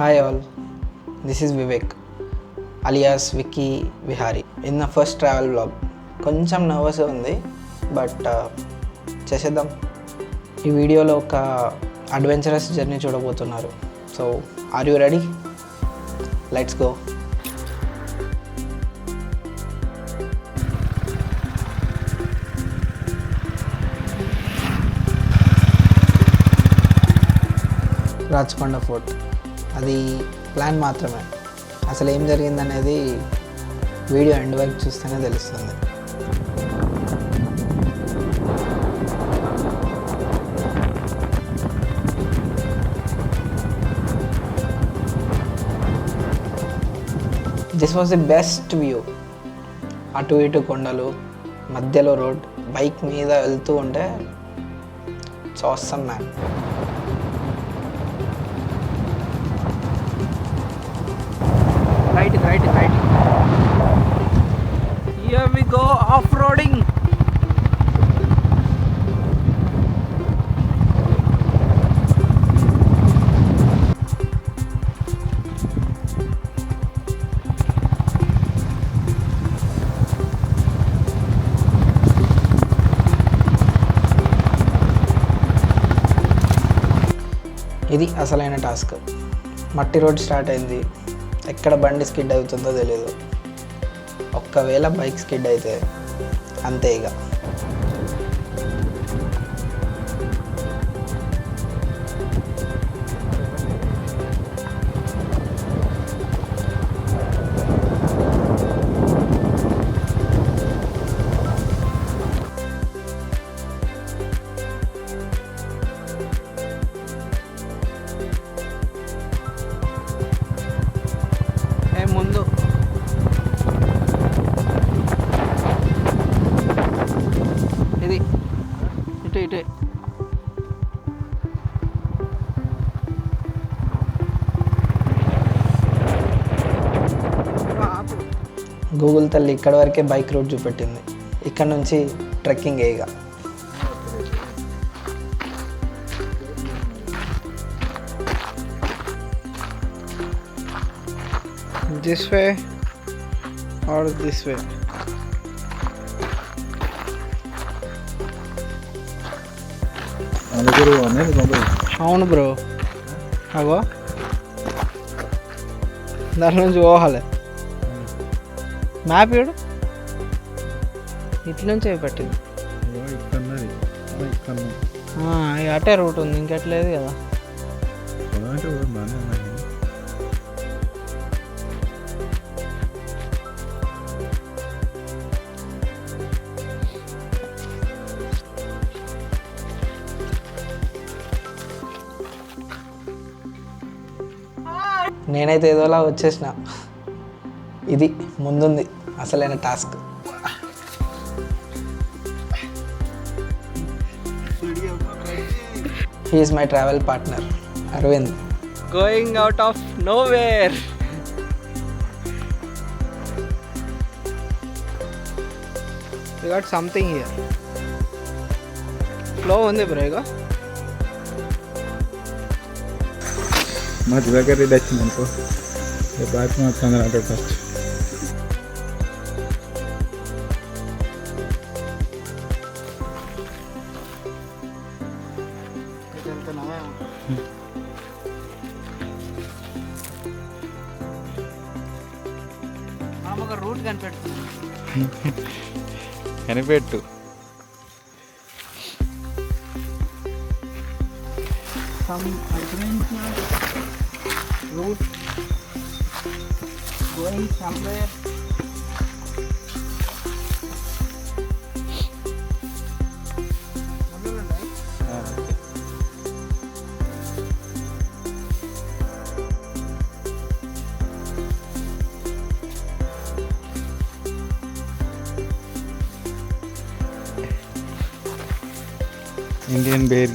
Hi all, this is Vivek alias Vicky Vihari in the first travel vlog. కొంచెం నర్వస్గా ఉంది but చేసేద్దాం. ఈ వీడియోలో ఒక అడ్వెంచరస్ జర్నీ చూడబోతున్నారు. So are you ready? Let's go. Rachakonda fort అది ప్లాన్ మాత్రమే. అసలు ఏం జరిగిందనేది వీడియో ఎండ్ వరకు చూస్తేనే తెలుస్తుంది. This was the best view. అటు ఇటు కొండలు, మధ్యలో రోడ్, బైక్ మీద వెళ్తూ ఉంటే it's awesome man. Right. Here we go off-roading. ఇది అసలైన టాస్క్. మట్టి రోడ్ స్టార్ట్ అయింది. ఎక్కడ బండి స్కిడ్ అవుతుందో తెలియదు. ఒక్కవేళ బైక్ స్కిడ్ అయితే అంతే ఇక. ముందు ఇది ఇటే గూగుల్ తల్లి ఇక్కడ వరకే బైక్ రూట్ చూపెట్టింది. ఇక్కడ నుంచి ట్రెక్కింగ్ ఏగా. This way or this way? అవును బ్రో, అగో దాని నుంచి పోవాలి. మ్యాప్ ఏడు ఇట్ల నుంచి పెట్టింది. అటే రూట్ ఉంది, ఇంకెట్లేదు కదా. నేనైతే ఏదోలా వచ్చేసిన. ఇది ముందుంది అసలైన task. He is my travel partner Aravind. Going out of nowhere. We got something here. Flow ఉంది బ్రో. ఇగో మధ్య దగ్గర ఇది వచ్చింది అనుకో, బాగా వస్తుంది అంటే ఫస్ట్. ఒక రూట్ కనిపెట్టు. route going somewhere. Indian bear.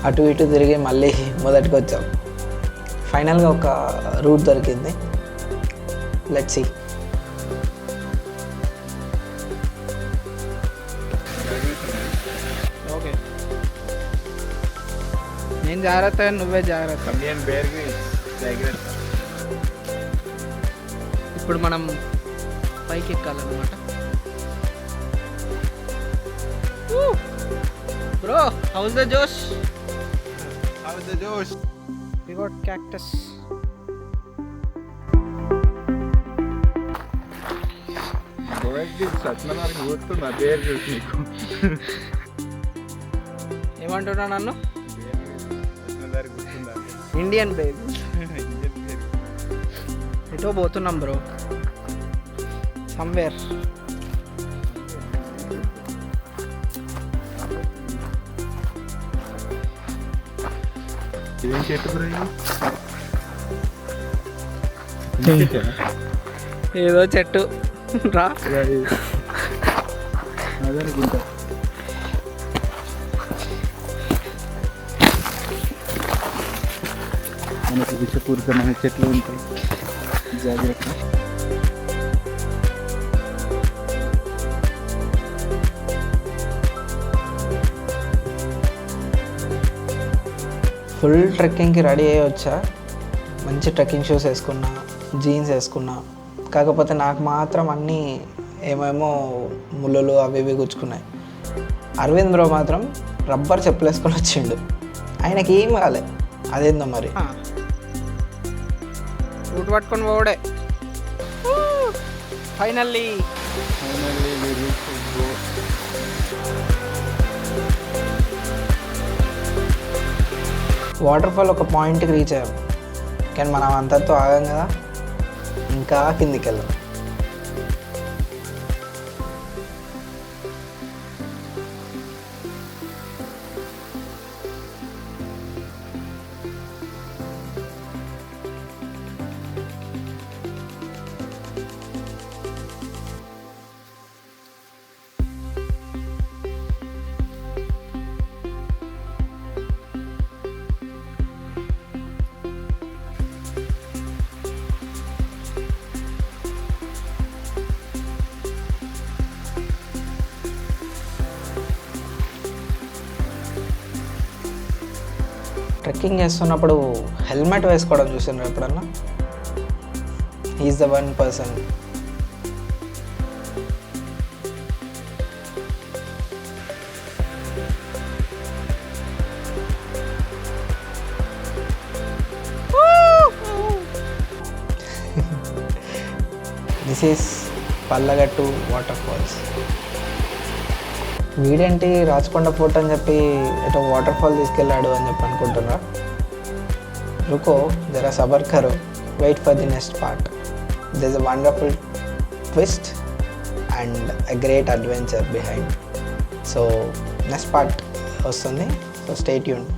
అటు ఇటు తిరిగి మళ్ళీ మొదటికి వచ్చాం. ఫైనల్గా ఒక రూట్ దొరికింది. Let's see. ఓకే, నేను జాగ్రత్త, నువ్వే జాగ్రత్త. Indian Bear Grylls. జాగ్రత్త. ఇప్పుడు మనం పైకి ఎక్కాలన్నమాట. Bro, how's the josh? How is the Josh? We got cactus. గోవాకి సత్యనారాయణ గుర్తుంది, ఆ పేరు చూసి నీకు. ఏమంటున్నా నన్ను? సత్యనారాయణ గుర్తుందా? Indian baby. ఇండియన్ పేరు. ఎటో పోతున్నాం బ్రో, సమ్వేర్. ఇదేం చెట్టు బ్రో ఇది? ఏదో చెట్టు రా. అదనుకుంటా. మనకు విషపూరితమైన చెట్లు ఉంటాయి, జాగ్రత్త. ఫుల్ ట్రెక్కింగ్కి రెడీ అయ్యి వచ్చా. మంచి ట్రెక్కింగ్ షూస్ వేసుకున్నా, జీన్స్ వేసుకున్నా. కాకపోతే నాకు మాత్రం అన్నీ ఏమేమో ముళ్ళలు అవి ఇవి గుచ్చుకున్నాయి. అరవింద్ బ్రో మాత్రం రబ్బర్ చెప్పులు వేసుకొని వచ్చిండు. ఆయనకి ఏం కాలే, అదేందో మరి. రూట్ పట్టుకొని పోవడే. ఫైనల్లీ వాటర్ ఫాల్ ఒక పాయింట్కి రీచ్ అయ్యాం, కానీ మనం అంతతో ఆగాం కదా, ఇంకా కిందికి వెళ్ళాం. ట్రెక్కింగ్ చేస్తున్నప్పుడు హెల్మెట్ వేసుకోవడం చూసినారు ఎప్పుడన్నా? He is the one person. This is Pallagattu waterfalls. వీడేంటి రాచకొండ ఫోర్ట్ అని చెప్పి ఎటో వాటర్ ఫాల్ తీసుకెళ్ళాడు అని చెప్పి అనుకుంటున్నా. రుకో జరా సబర్ కరో, wait for the next part. This is a wonderful twist and a great adventure behind. So next part వస్తుంది, సో స్టే ట్యూన్డ్.